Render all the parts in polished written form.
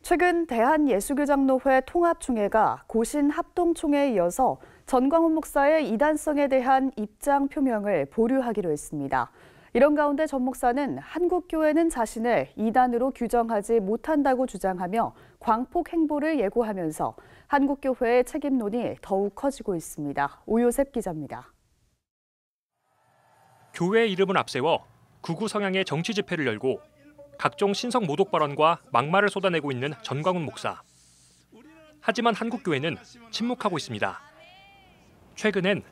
최근 대한예수교장로회 통합총회가 고신 합동총회에 이어서 전광훈 목사의 이단성에 대한 입장 표명을 보류하기로 했습니다. 이런 가운데 전 목사는 한국교회는 자신을 이단으로 규정하지 못한다고 주장하며 광폭 행보를 예고하면서 한국교회의 책임론이 더욱 커지고 있습니다. 오요셉 기자입니다. 교회의 이름을 앞세워 극우 성향의 정치 집회를 열고 각종 신성 모독 발언과 막말을 쏟아내고 있는 전광훈 목사. 하지만 한국교회는 침묵하고 있습니다. 최근엔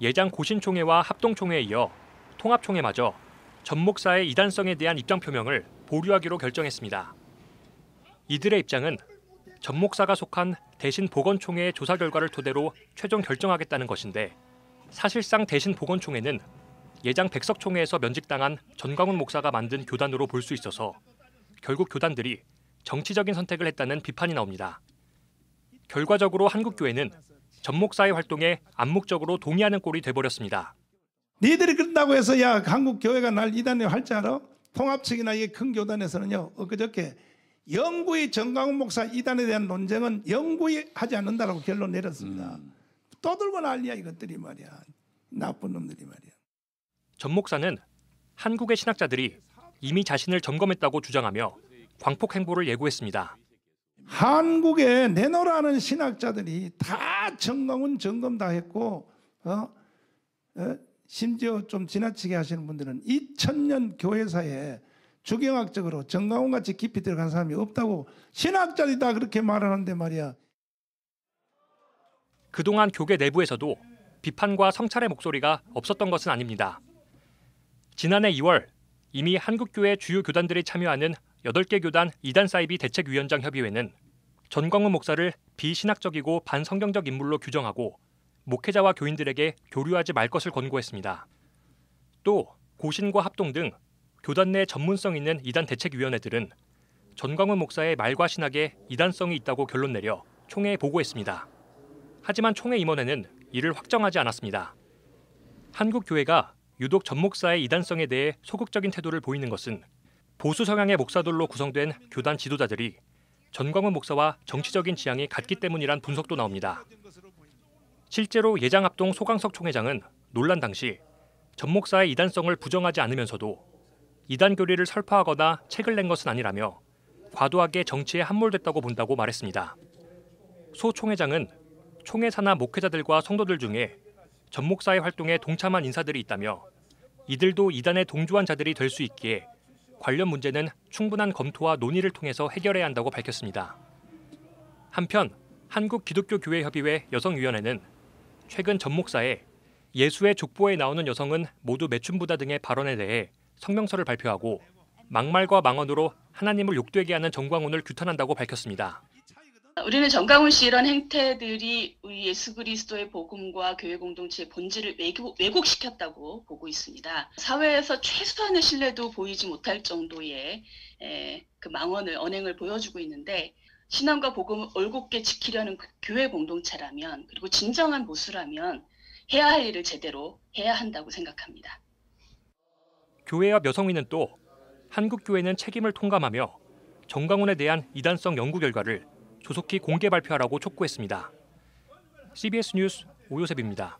예장 고신총회와 합동총회에 이어 통합총회마저 전 목사의 이단성에 대한 입장 표명을 보류하기로 결정했습니다. 이들의 입장은 전 목사가 속한 대신보건총회의 조사 결과를 토대로 최종 결정하겠다는 것인데, 사실상 대신보건총회는 예장 백석총회에서 면직당한 전광훈 목사가 만든 교단으로 볼 수 있어서 결국 교단들이 정치적인 선택을 했다는 비판이 나옵니다. 결과적으로 한국교회는 전 목사의 활동에 암묵적으로 동의하는 꼴이 돼버렸습니다. 니들이 그런다고 해서 야 한국교회가 날 이단으로 할 줄 알아? 통합측이나 이 큰 교단에서는요, 엊그저께 영구히 전광훈 목사 이단에 대한 논쟁은 영구히 하지 않는다라고 결론 내렸습니다. 떠들고 난리야 이것들이 말이야. 나쁜 놈들이 말이야. 전 목사는 한국의 신학자들이 이미 자신을 점검했다고 주장하며 광폭 행보를 예고했습니다. 한국에 내놓으라는 신학자들이 다 전광훈 점검 다 했고, 심지어 좀 지나치게 하시는 분들은 2000년 교회사에 주경학적으로 전광훈 같이 깊이 들어간 사람이 없다고 신학자들이 다 그렇게 말하는데 말이야. 그동안 교계 내부에서도 비판과 성찰의 목소리가 없었던 것은 아닙니다. 지난해 2월 이미 한국교회 주요 교단들이 참여하는 8개 교단 이단 사이비 대책위원장 협의회는 전광훈 목사를 비신학적이고 반성경적 인물로 규정하고 목회자와 교인들에게 교류하지 말 것을 권고했습니다. 또 고신과 합동 등 교단 내 전문성 있는 이단 대책위원회들은 전광훈 목사의 말과 신학에 이단성이 있다고 결론 내려 총회에 보고했습니다. 하지만 총회 임원회는 이를 확정하지 않았습니다. 한국교회가 유독 전 목사의 이단성에 대해 소극적인 태도를 보이는 것은 보수 성향의 목사들로 구성된 교단 지도자들이 전광훈 목사와 정치적인 지향이 같기 때문이란 분석도 나옵니다. 실제로 예장합동 소강석 총회장은 논란 당시 전 목사의 이단성을 부정하지 않으면서도 이단 교리를 설파하거나 책을 낸 것은 아니라며 과도하게 정치에 함몰됐다고 본다고 말했습니다. 소 총회장은 총회사나 목회자들과 성도들 중에 전 목사의 활동에 동참한 인사들이 있다며 이들도 이단에 동조한 자들이 될 수 있기에 관련 문제는 충분한 검토와 논의를 통해서 해결해야 한다고 밝혔습니다. 한편 한국기독교교회협의회 여성위원회는 최근 전 목사의 예수의 족보에 나오는 여성은 모두 매춘부다 등의 발언에 대해 성명서를 발표하고 막말과 망언으로 하나님을 욕되게 하는 전광훈을 규탄한다고 밝혔습니다. 우리는 전광훈 씨 이런 행태들이 우리 예수 그리스도의 복음과 교회 공동체의 본질을 왜곡시켰다고 보고 있습니다. 사회에서 최소한의 신뢰도 보이지 못할 정도의 그 망언을 언행을 보여주고 있는데, 신앙과 복음을 올곧게 지키려는 교회 공동체라면, 그리고 진정한 보수라면 해야 할 일을 제대로 해야 한다고 생각합니다. 교회와 여성위는 또 한국교회는 책임을 통감하며 전광훈에 대한 이단성 연구 결과를 조속히 공개 발표하라고 촉구했습니다. CBS 뉴스 오요셉입니다.